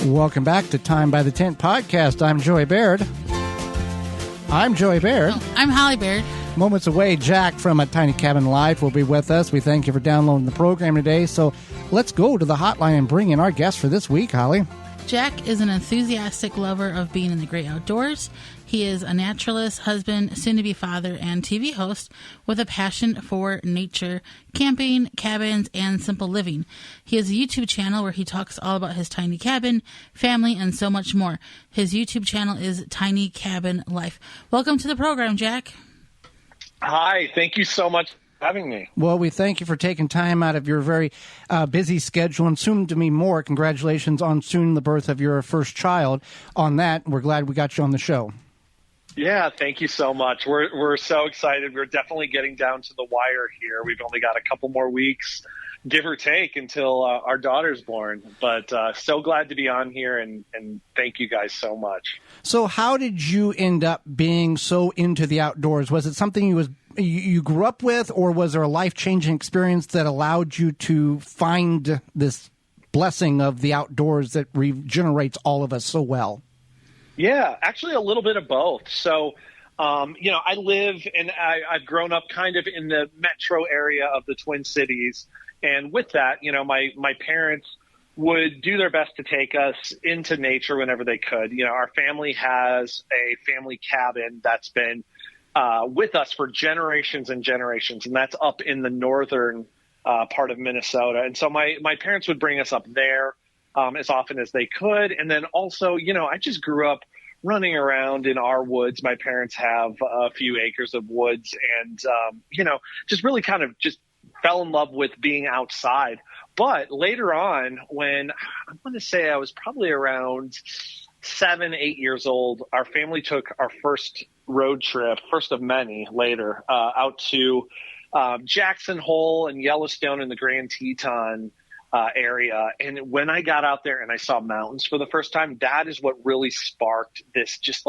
Welcome back to Time by the Tent podcast. I'm Joey Baird. I'm Joey Baird. Oh, I'm Holly Baird. Moments away, Jack from A Tiny Cabin Life will be with us. We thank you for downloading the program today. So let's go to the hotline and bring in our guest for this week, Holly. Jack is an enthusiastic lover of being in the great outdoors. He is a naturalist, husband, soon-to-be father, and TV host with a passion for nature, camping, cabins, and simple living. He has a YouTube channel where he talks all about his tiny cabin, family, and so much more. His YouTube channel is Tiny Cabin Life. Welcome to the program, Jack. Hi, thank you so much for having me. Well, we thank you for taking time out of your very busy schedule, and soon to be more. Congratulations on soon the birth of your first child. On that, we're glad we got you on the show. Yeah, thank you so much. We're so excited. We're definitely getting down to the wire here. We've only got a couple more weeks, give or take, until our daughter's born. But so glad to be on here, and thank you guys so much. So how did you end up being so into the outdoors? Was it something you grew up with, or was there a life-changing experience that allowed you to find this blessing of the outdoors that regenerates all of us so well? Yeah, actually a little bit of both. So, I live and I've grown up kind of in the metro area of the Twin Cities. And with that, my parents would do their best to take us into nature whenever they could. Our family has a family cabin that's been with us for generations and generations, and that's up in the northern part of Minnesota. And so my parents would bring us up there as often as they could. And then also, I just grew up running around in our woods. My parents have a few acres of woods, and, just really kind of just fell in love with being outside. But later on, when I'm going to say I was probably around 7, 8 years old, our family took our first road trip, first of many later, out to Jackson Hole and Yellowstone in the Grand Teton area. And when I got out there and I saw mountains for the first time, that is what really sparked this just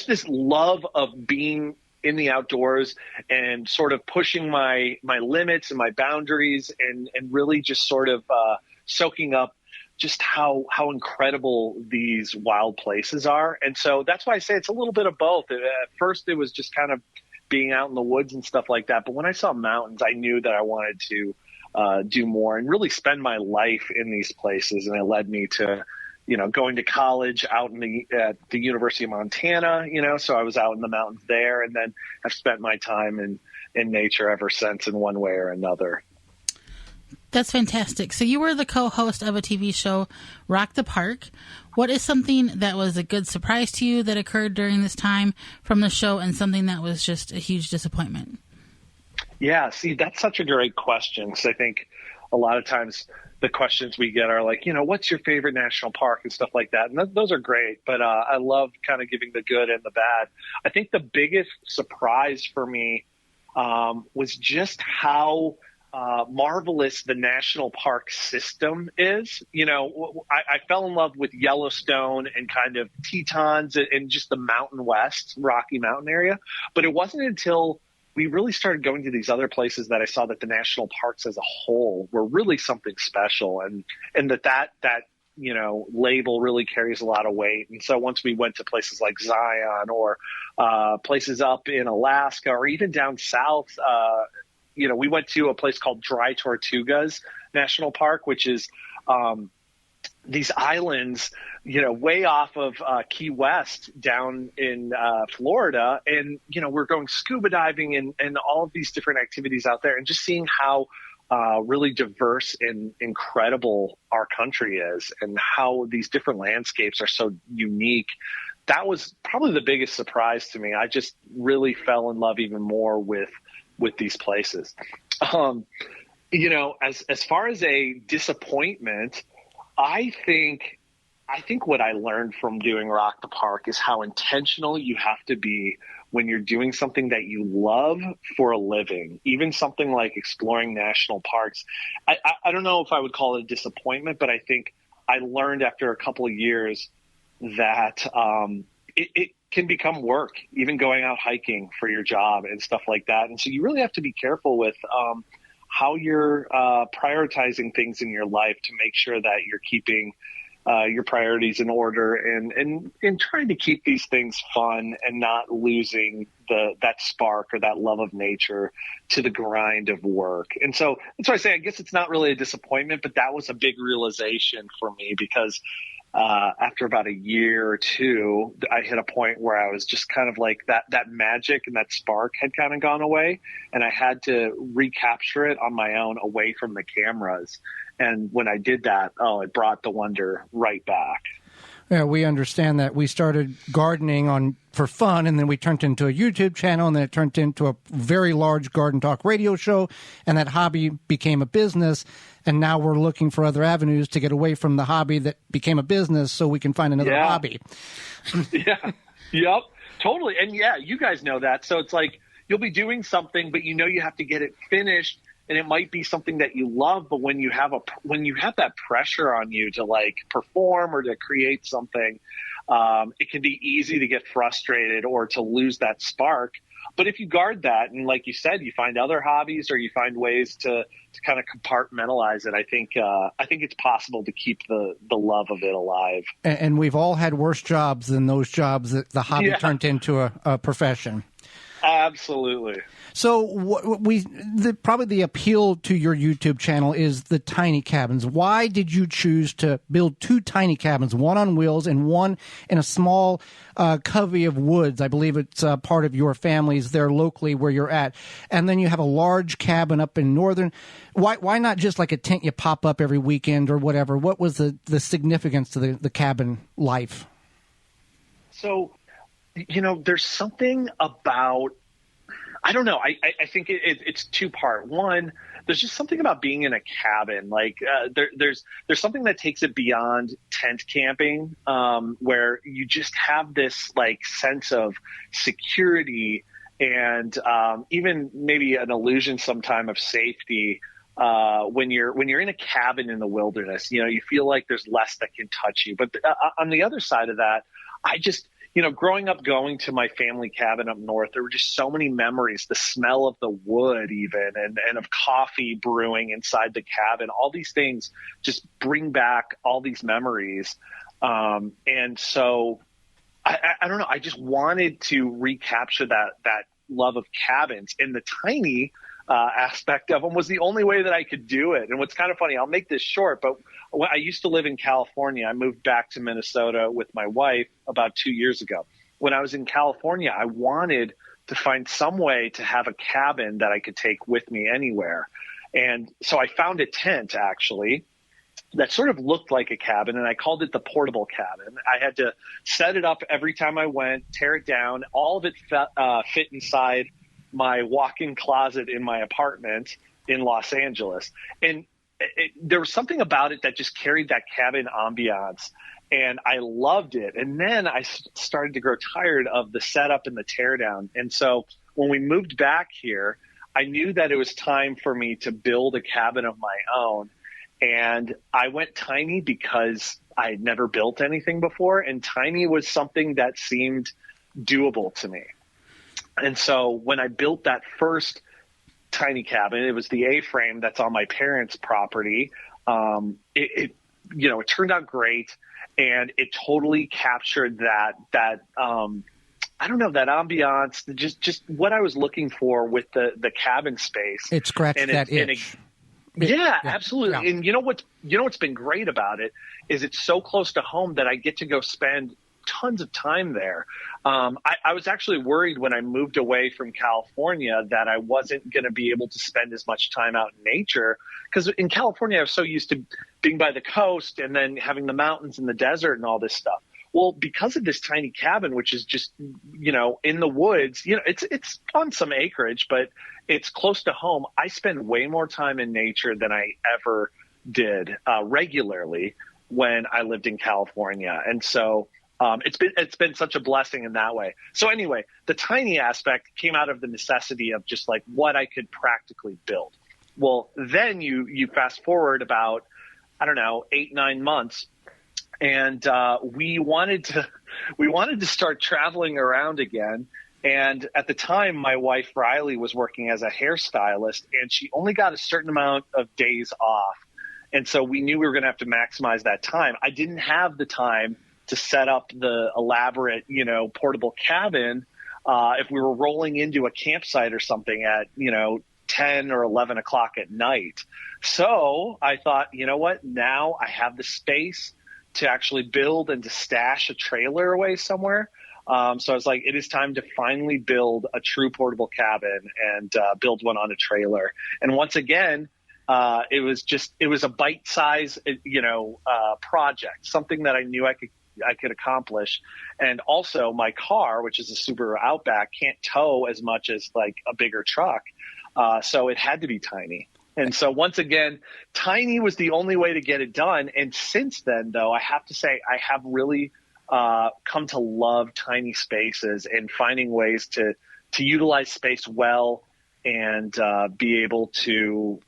this love of being in the outdoors and sort of pushing my limits and my boundaries and really just sort of soaking up just how incredible these wild places are. And so that's why I say it's a little bit of both. At first, it was just kind of being out in the woods and stuff like that. But when I saw mountains, I knew that I wanted to do more and really spend my life in these places. And it led me to, going to college out at the University of Montana, so I was out in the mountains there, and then I've spent my time in nature ever since in one way or another. That's fantastic. So you were the co-host of a TV show, Rock the Park. What is something that was a good surprise to you that occurred during this time from the show, and something that was just a huge disappointment? Yeah, see, that's such a great question, because I think a lot of times the questions we get are like, what's your favorite national park and stuff like that. And those are great, but I love kind of giving the good and the bad. I think the biggest surprise for me was just how marvelous the national park system is. I fell in love with Yellowstone and kind of Tetons and just the Mountain West, Rocky Mountain area. But it wasn't until we really started going to these other places that I saw that the national parks as a whole were really something special, and that label really carries a lot of weight. And so once we went to places like Zion or places up in Alaska or even down south, we went to a place called Dry Tortugas National Park, which is these islands, way off of Key West down in Florida. And, we're going scuba diving and all of these different activities out there, and just seeing how really diverse and incredible our country is and how these different landscapes are so unique. That was probably the biggest surprise to me. I just really fell in love even more with these places. As far as a disappointment, I think what I learned from doing Rock the Park is how intentional you have to be when you're doing something that you love for a living, even something like exploring national parks. I don't know if I would call it a disappointment, but I think I learned after a couple of years that it can become work, even going out hiking for your job and stuff like that. And so you really have to be careful with how you're prioritizing things in your life to make sure that you're keeping your priorities in order and trying to keep these things fun and not losing that spark or that love of nature to the grind of work. And so that's why I say, I guess it's not really a disappointment, but that was a big realization for me because after about a year or two, I hit a point where I was just kind of like that magic and that spark had kind of gone away, and I had to recapture it on my own away from the cameras. And when I did that, it brought the wonder right back. Yeah, we understand that. We started gardening for fun, and then we turned into a YouTube channel, and then it turned into a very large garden talk radio show, and that hobby became a business, and now we're looking for other avenues to get away from the hobby that became a business so we can find another hobby. Yeah. Yep. Totally. And yeah, you guys know that. So it's like you'll be doing something, but you have to get it finished. And it might be something that you love, but when you have that pressure on you to like perform or to create something, it can be easy to get frustrated or to lose that spark. But if you guard that, and like you said, you find other hobbies or you find ways to kind of compartmentalize it, I think it's possible to keep the love of it alive. And we've all had worse jobs than those jobs that the hobby turned into a profession. Absolutely. So probably the appeal to your YouTube channel is the tiny cabins. Why did you choose to build two tiny cabins, one on wheels and one in a small covey of woods? I believe it's part of your family's there locally where you're at. And then you have a large cabin up in northern. Why not just like a tent you pop up every weekend or whatever? What was the significance to the cabin life? So, there's something about, I don't know. I think it's two-part. One, there's just something about being in a cabin. Like there's something that takes it beyond tent camping, where you just have this like sense of security and even maybe an illusion sometime of safety. When you're in a cabin in the wilderness, you feel like there's less that can touch you. But on the other side of that, I just, growing up, going to my family cabin up north, there were just so many memories, the smell of the wood even, and of coffee brewing inside the cabin. All these things just bring back all these memories. And so I don't know, I just wanted to recapture that love of cabins, and the tiny aspect of them was the only way that I could do it. And what's kind of funny, I'll make this short, but when I used to live in California. I moved back to Minnesota with my wife about 2 years ago. When I was in California, I wanted to find some way to have a cabin that I could take with me anywhere. And so I found a tent actually that sort of looked like a cabin, and I called it the portable cabin. I had to set it up every time I went, tear it down. All of it fit inside my walk-in closet in my apartment in Los Angeles. And there was something about it that just carried that cabin ambiance, and I loved it. And then I started to grow tired of the setup and the teardown. And so when we moved back here, I knew that it was time for me to build a cabin of my own. And I went tiny because I had never built anything before, and tiny was something that seemed doable to me. And so when I built that first tiny cabin, it was the A-frame that's on my parents' property. It turned out great, and it totally captured that I don't know, that ambiance, just what I was looking for with the cabin space. It scratched that itch. Yeah, absolutely. Yeah. And you know what's been great about it is it's so close to home that I get to go spend tons of time there. I was actually worried when I moved away from California that I wasn't going to be able to spend as much time out in nature, because in California I was so used to being by the coast and then having the mountains and the desert and all this stuff. Well, because of this tiny cabin, which is just, in the woods, it's on some acreage, but it's close to home. I spend way more time in nature than I ever did regularly when I lived in California. And so it's been such a blessing in that way. So anyway, the tiny aspect came out of the necessity of just like what I could practically build. Well, then you fast forward about, 8-9 months, and we wanted to start traveling around again. And at the time, my wife, Riley, was working as a hairstylist, and she only got a certain amount of days off. And so we knew we were going to have to maximize that time. I didn't have the time to set up the elaborate, portable cabin if we were rolling into a campsite or something at, 10 or 11 o'clock at night. So I thought, you know what? Now I have the space to actually build and to stash a trailer away somewhere. So I was like, it is time to finally build a true portable cabin and build one on a trailer. And once again, it was a bite-sized, project, something that I knew I could accomplish. And also my car, which is a Subaru Outback, can't tow as much as like a bigger truck. So it had to be tiny. And so once again, tiny was the only way to get it done. And since then, though, I have to say I have really come to love tiny spaces and finding ways to utilize space well and be able to,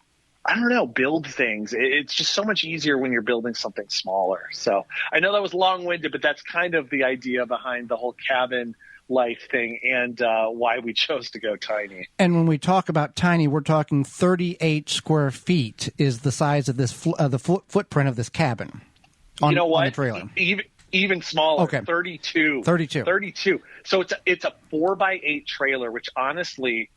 build things. It's just so much easier when you're building something smaller. So I know that was long-winded, but that's kind of the idea behind the whole cabin life thing and why we chose to go tiny. And when we talk about tiny, we're talking 38 square feet is the size of this the footprint of this cabin on the trailer. Even smaller, okay. 32. So it's a 4x8 trailer, which honestly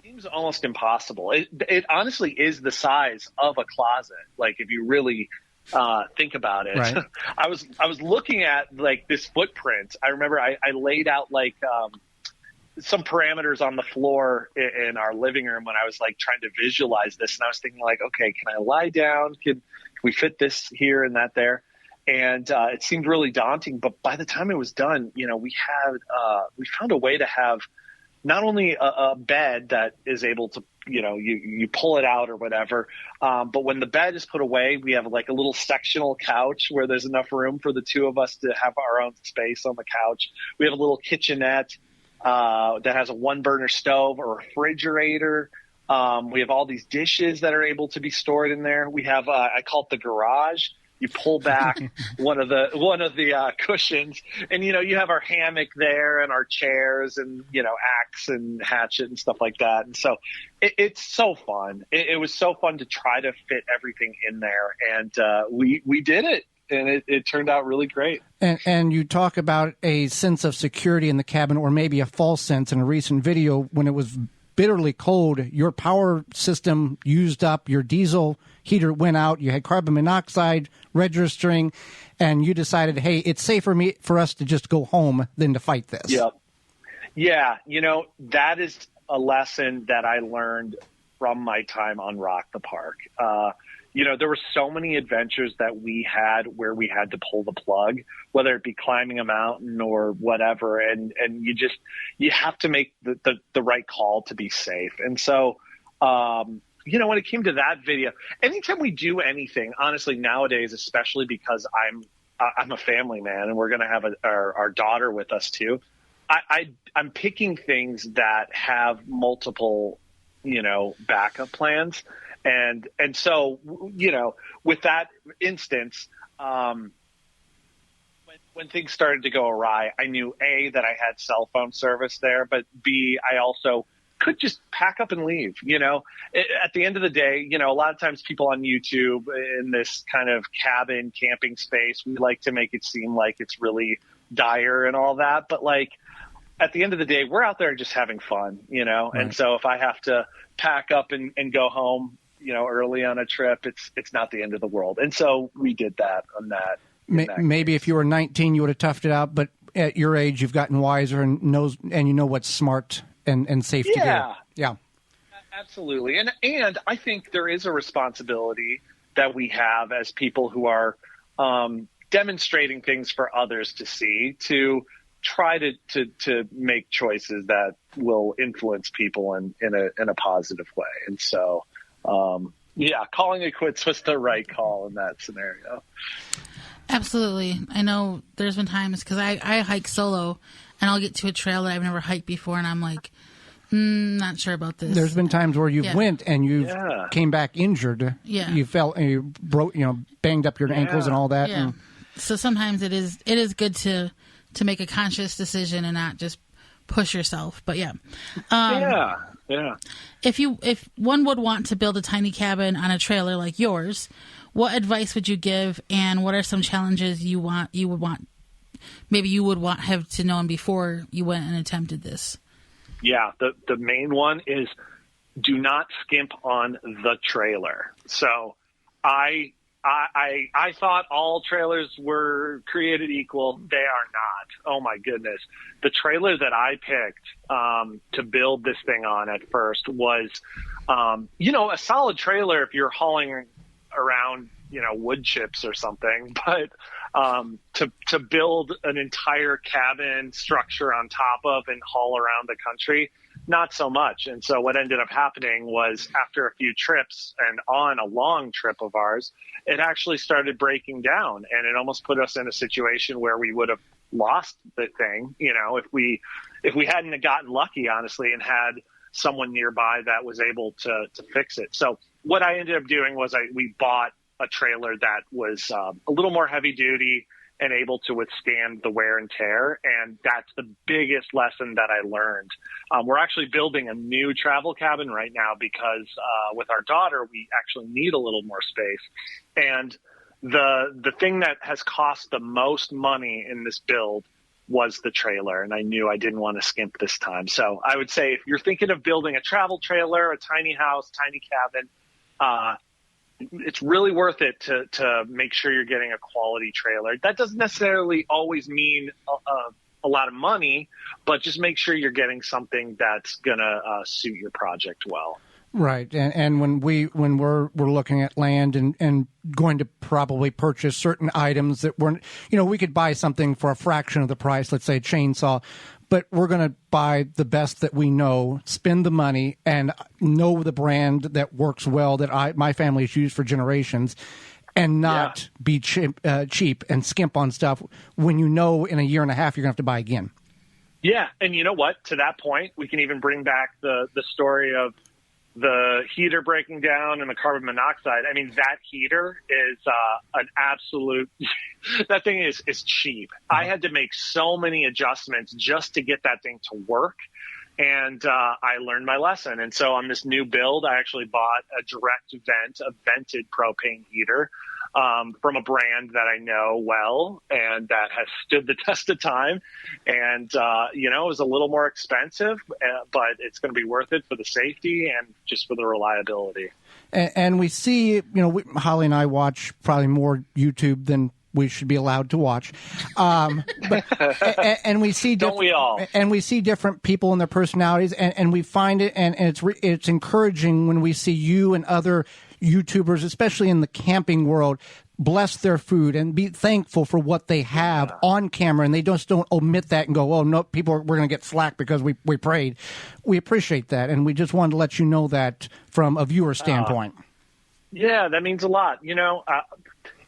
seems almost impossible. It honestly is the size of a closet. Like if you really think about it. Right. I was looking at like this footprint. I remember I laid out like some parameters on the floor in our living room when I was like trying to visualize this, and I was thinking like, okay, can I lie down? Can we fit this here and that there? And it seemed really daunting. But by the time it was done, we found a way to have not only a bed that is able to, you pull it out or whatever. But when the bed is put away, we have like a little sectional couch where there's enough room for the two of us to have our own space on the couch. We have a little kitchenette that has a 1-burner stove or refrigerator. We have all these dishes that are able to be stored in there. We have, I call it the garage. You pull back one of the cushions, and you have our hammock there and our chairs and axe and hatchet and stuff like that. And so it's so fun. It was so fun to try to fit everything in there, and we did it, and it turned out really great. And you talk about a sense of security in the cabin, or maybe a false sense. In a recent video, when it was bitterly cold, your power system used up, your diesel heater went out, you had carbon monoxide registering, and you decided, hey, it's safer for us to just go home than to fight this. Yep. Yeah, that is a lesson that I learned from my time on Rock the Park. There were so many adventures that we had where we had to pull the plug, whether it be climbing a mountain or whatever. And you have to make the right call to be safe. And so, when it came to that video, anytime we do anything, honestly, nowadays, especially because I'm a family man and we're going to have our daughter with us too, I'm picking things that have multiple, backup plans. And so, with that instance, when things started to go awry, I knew A, that I had cell phone service there, but B, I also could just pack up and leave. At the end of the day, a lot of times people on YouTube in this kind of cabin camping space, we like to make it seem like it's really dire and all that. But like at the end of the day, we're out there just having fun, Right. And so if I have to pack up and go home, early on a trip, it's not the end of the world. And so we did that on that. Maybe if you were 19, you would have toughed it out. But at your age, you've gotten wiser and you know what's smart and safe to do. Yeah, absolutely. And I think there is a responsibility that we have as people who are demonstrating things for others to see, to try to make choices that will influence people in a positive way. And so, calling it quits was the right call in that scenario. Absolutely. I know there's been times because I hike solo and I'll get to a trail that I've never hiked before and I'm like, not sure about this. There's been times where you've went and you came back injured. Yeah. You fell and you broke, banged up your ankles and all that. Yeah. So sometimes it is good to make a conscious decision and not just push yourself. But yeah. Yeah. If one would want to build a tiny cabin on a trailer like yours, what advice would you give, and what are some challenges you would have to know before you went and attempted this? Yeah, the main one is do not skimp on the trailer. So I thought all trailers were created equal. They are not. Oh my goodness. The trailer that I picked to build this thing on at first was, a solid trailer if you're hauling around, wood chips or something. But to build an entire cabin structure on top of and haul around the country, not so much. And so what ended up happening was after a few trips and on a long trip of ours, it actually started breaking down, and it almost put us in a situation where we would have lost the thing, if we hadn't have gotten lucky, honestly, and had someone nearby that was able to fix it. So what I ended up doing was we bought a trailer that was a little more heavy duty and able to withstand the wear and tear. And that's the biggest lesson that I learned. We're actually building a new travel cabin right now because with our daughter, we actually need a little more space. And the thing that has cost the most money in this build was the trailer. And I knew I didn't want to skimp this time. So I would say if you're thinking of building a travel trailer, a tiny house, tiny cabin, it's really worth it to make sure you're getting a quality trailer. That doesn't necessarily always mean a lot of money, but just make sure you're getting something that's going to suit your project well. Right. And when we're looking at land and going to probably purchase certain items that weren't, we could buy something for a fraction of the price, let's say a chainsaw, but we're going to buy the best that we know, spend the money, and know the brand that works well that my family has used for generations, and not be cheap and skimp on stuff when in a year and a half you're going to have to buy again. Yeah, and you know what? To that point, we can even bring back the story of the heater breaking down and the carbon monoxide. I mean, that heater is an absolute – that thing is cheap. I had to make so many adjustments just to get that thing to work, and I learned my lesson. And so on this new build, I actually bought a vented propane heater from a brand that I know well and that has stood the test of time. And, it was a little more expensive, but it's going to be worth it for the safety and just for the reliability. And we see, Holly and I watch probably more YouTube than we should be allowed to watch. And we see, don't we all? And we see different people and their personalities, and we find it, and it's encouraging when we see you and other YouTubers, especially in the camping world, bless their food and be thankful for what they have on camera, and they just don't omit that and go, "Oh no, we're going to get slack because we prayed." We appreciate that, and we just wanted to let you know that from a viewer standpoint. Yeah, that means a lot.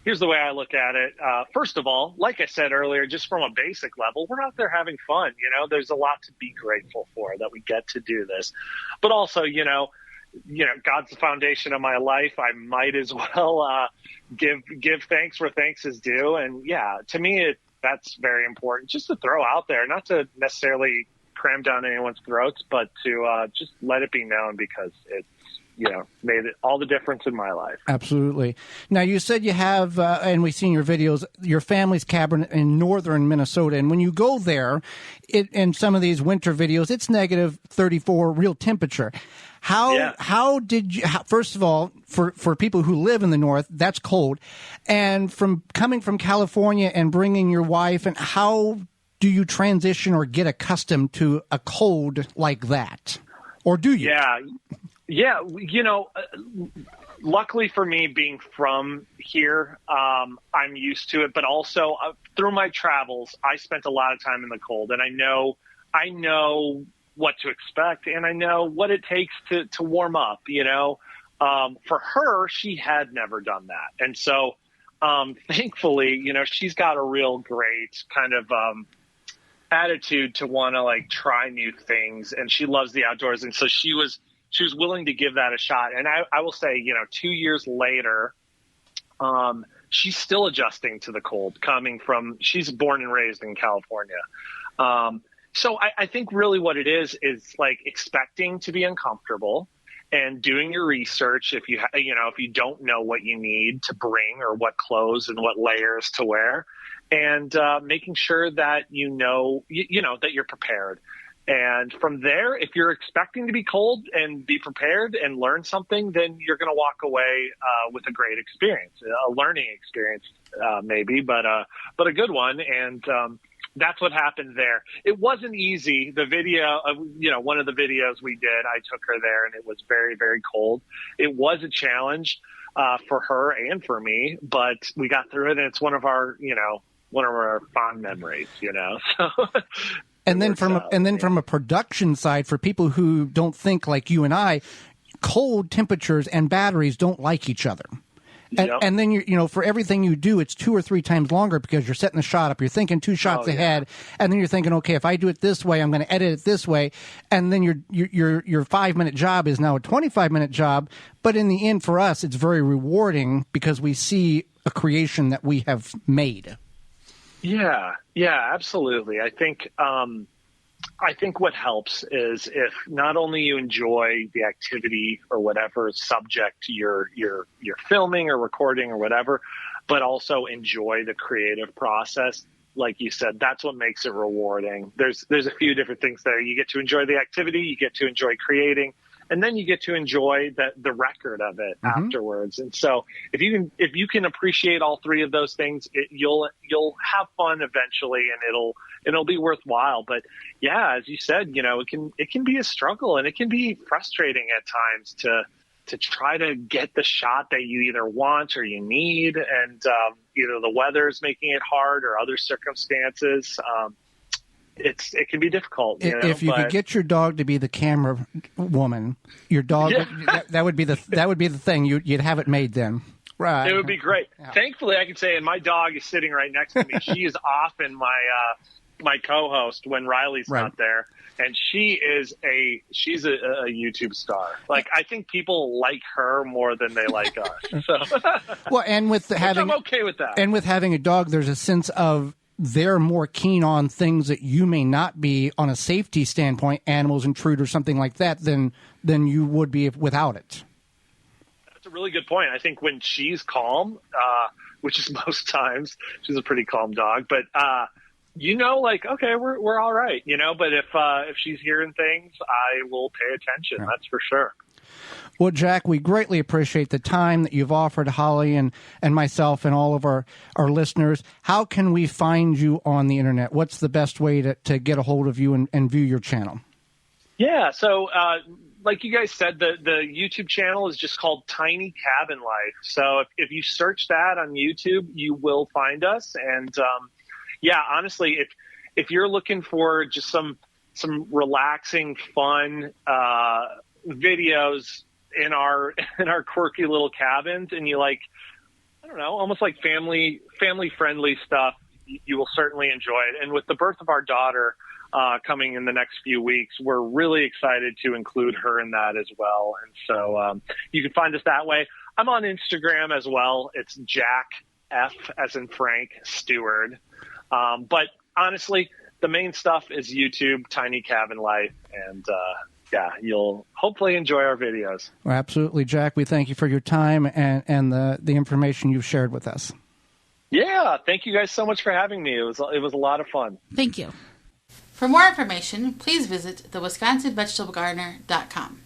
Here's the way I look at it. First of all, like I said earlier, just from a basic level, we're out there having fun. There's a lot to be grateful for that we get to do this. But also, God's the foundation of my life. I might as well give thanks where thanks is due. And yeah, to me, that's very important just to throw out there, not to necessarily cram down anyone's throats, but to just let it be known because it's, made it all the difference in my life. Absolutely. Now, you said you have, and we've seen your videos, your family's cabin in northern Minnesota. And when you go there, in some of these winter videos, it's negative 34 real temperature. How did you, first of all, for people who live in the north, that's cold. And coming from California and bringing your wife, and how do you transition or get accustomed to a cold like that? Or do you? Yeah, luckily for me, being from here, I'm used to it. But also through my travels, I spent a lot of time in the cold, and I know what to expect, and I know what it takes to warm up. For her, she had never done that, and so thankfully, she's got a real great kind of attitude to want to try new things, and she loves the outdoors, and so she was willing to give that a shot. And I will say, 2 years later, she's still adjusting to the cold she's born and raised in California. So I think really what it is like expecting to be uncomfortable and doing your research. If if you don't know what you need to bring or what clothes and what layers to wear, and making sure that that you're prepared. And from there, if you're expecting to be cold and be prepared and learn something, then you're going to walk away with a great experience, a learning experience, maybe, but a good one. And that's what happened there. It wasn't easy. The video, one of the videos we did, I took her there, and it was very, very cold. It was a challenge for her and for me, but we got through it, and it's one of our fond memories. So. And then from a production side, for people who don't think like you and I, cold temperatures and batteries don't like each other. And, Yep. and then for everything you do, it's 2 or 3 times longer because you're setting the shot up. You're thinking 2 shots ahead, and then you're thinking, okay, if I do it this way, I'm going to edit it this way, and then your 5-minute job is now a 25-minute job. But in the end, for us, it's very rewarding because we see a creation that we have made. Yeah, absolutely. I think what helps is if not only you enjoy the activity or whatever subject you're filming or recording or whatever, but also enjoy the creative process. Like you said, that's what makes it rewarding. There's a few different things there. You get to enjoy the activity, you get to enjoy creating, and then you get to enjoy the record of it afterwards. And so if you can appreciate all 3 of those things, you'll have fun eventually, and it'll be worthwhile. But yeah, as you said, it can be a struggle, and it can be frustrating at times to try to get the shot that you either want or you need, and either the weather's making it hard or other circumstances. It can be difficult. If you could get your dog to be the camera woman, your dog that would be the thing. You'd have it made then. Right. It would be great. Yeah. Thankfully, I can say, and my dog is sitting right next to me. She is often my co-host when Riley's not there, and she's a YouTube star. Like, I think people like her more than they like us. So. Well, and I'm okay with that. And with having a dog, there's a sense of they're more keen on things that you may not be on a safety standpoint, animals intrude or something like that, than you would be without it. That's a really good point. I think when she's calm, which is most times, she's a pretty calm dog, but okay, we're all right, but if she's hearing things, I will pay attention. Right. That's for sure. Well, Jack, we greatly appreciate the time that you've offered Holly and myself and all of our listeners. How can we find you on the internet? What's the best way to get a hold of you and view your channel? Yeah, so like you guys said, the YouTube channel is just called Tiny Cabin Life. So if you search that on YouTube, you will find us. And honestly, if you're looking for just some relaxing, fun videos in our quirky little cabins, and you like, I don't know, almost like family friendly stuff, you will certainly enjoy it. And with the birth of our daughter coming in the next few weeks, we're really excited to include her in that as well. And so you can find us that way. I'm on Instagram as well. It's Jack F as in Frank Stewart. But honestly, the main stuff is YouTube, Tiny Cabin Life, and you'll hopefully enjoy our videos. Well, absolutely, Jack. We thank you for your time and the information you've shared with us. Yeah, thank you guys so much for having me. It was a lot of fun. Thank you. For more information, please visit thewisconsinvegetablegardener.com.